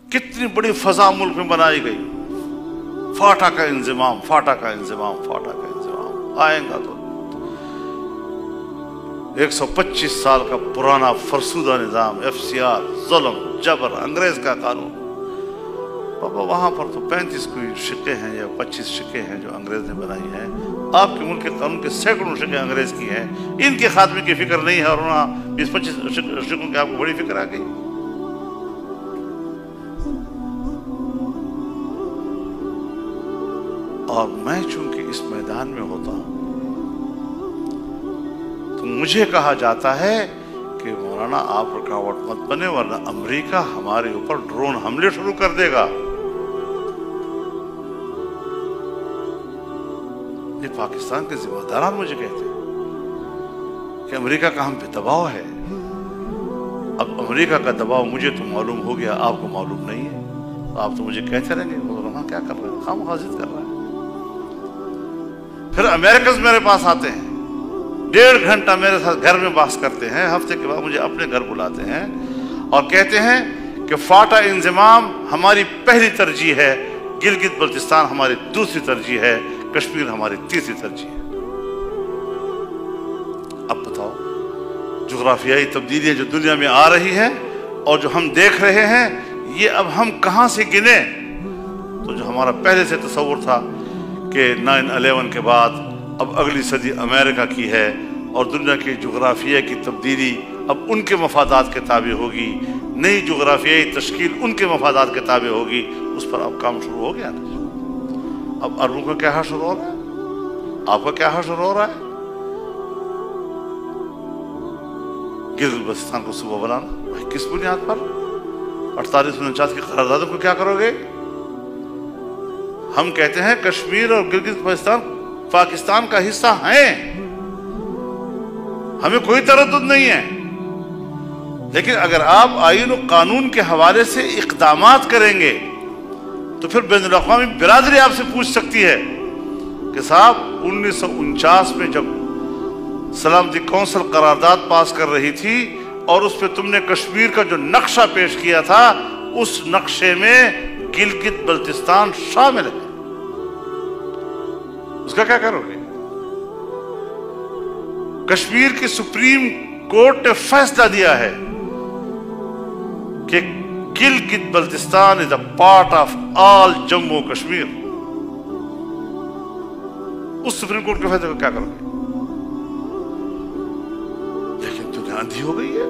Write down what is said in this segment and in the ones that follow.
कितनी बड़ी फजा मुल्क में बनाई गई, फाटा का इंतजाम, फाटा का इंतजाम, फाटा का इंतजाम। आएगा तो 125 साल का पुराना फरसुदा निजाम, FCR, जुल्म, जबर, अंग्रेज का कानून। बाबा वहां पर तो 35 कोई शिक्के हैं या 25 शिक्के हैं जो अंग्रेज ने बनाई हैं। आपके मुल्क के कानून के सैकड़ों शिक्के अंग्रेज की हैं। इनके खात्मे की फिक्र नहीं है और 20-25 शिक्कों की आपको बड़ी फिक्र आ गई। और मैं चूंकि इस मैदान में होता हूं तो मुझे कहा जाता है कि मौलाना आप रुकावट मत बने वरना अमेरिका हमारे ऊपर ड्रोन हमले शुरू कर देगा। ये पाकिस्तान के जिम्मेदार मुझे कहते हैं कि अमेरिका का हम पे दबाव है। अब अमेरिका का दबाव मुझे तो मालूम हो गया, आपको मालूम नहीं है, तो आप तो मुझे कहते रहेंगे मौलाना क्या कर रहे हैं, खामखा जिद कर रहा है। फिर अमेरिकन मेरे पास आते हैं, 1.5 घंटा मेरे साथ घर में बात करते हैं, हफ्ते के बाद मुझे अपने घर बुलाते हैं और कहते हैं कि फाटा इंजमाम हमारी पहली तरजीह है, गिलगित बल्तिस्तान हमारी दूसरी तरजीह है, कश्मीर हमारी तीसरी तरजीह है। अब बताओ, जुग्राफियाई तब्दीलियां जो दुनिया में आ रही हैं और जो हम देख रहे हैं, ये अब हम कहां से गिने? तो जो हमारा पहले से तस्वुर था कि 9/11 के बाद अब अगली सदी अमेरिका की है और दुनिया की जुग्राफिया की तब्दीली अब उनके मफादात के ताबे होगी, नई जुग्राफियाई तश्कील उनके मफादात के ताबे होगी, उस पर अब काम शुरू हो गया ना। अब अरबों का क्या हाल शुरू हो रहा है, आपका क्या हाल शुरू हो रहा है? गिलगित बल्तिस्तान को सूबा बनाना भाई किस बुनियाद पर? 4849 की करारदादों को क्या करोगे? हम कहते हैं कश्मीर और गिलगित बल्तिस्तान पाकिस्तान का हिस्सा हैं, हमें कोई तरद्दुद नहीं है। लेकिन अगर आप आईन और कानून के हवाले से इक़दामात करेंगे तो फिर बैनुल-अक़वामी बिरादरी आपसे पूछ सकती है कि साहब 1949 में जब सलामती कौंसिल करारदाद पास कर रही थी और उस पर तुमने कश्मीर का जो नक्शा पेश किया था, उस नक्शे में गिलगित बल्तिस्तान शामिल है, उसका क्या करोगे? कश्मीर की सुप्रीम कोर्ट ने फैसला दिया है कि Gilgit Baltistan is a part of all Jammu Kashmir. उस सुप्रीम कोर्ट के फैसले को क्या करोगे? लेकिन दुनिया अंधी हो गई है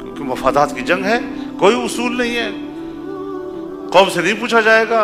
क्योंकि मफादात की जंग है, कोई उसूल नहीं है, कौम से नहीं पूछा जाएगा,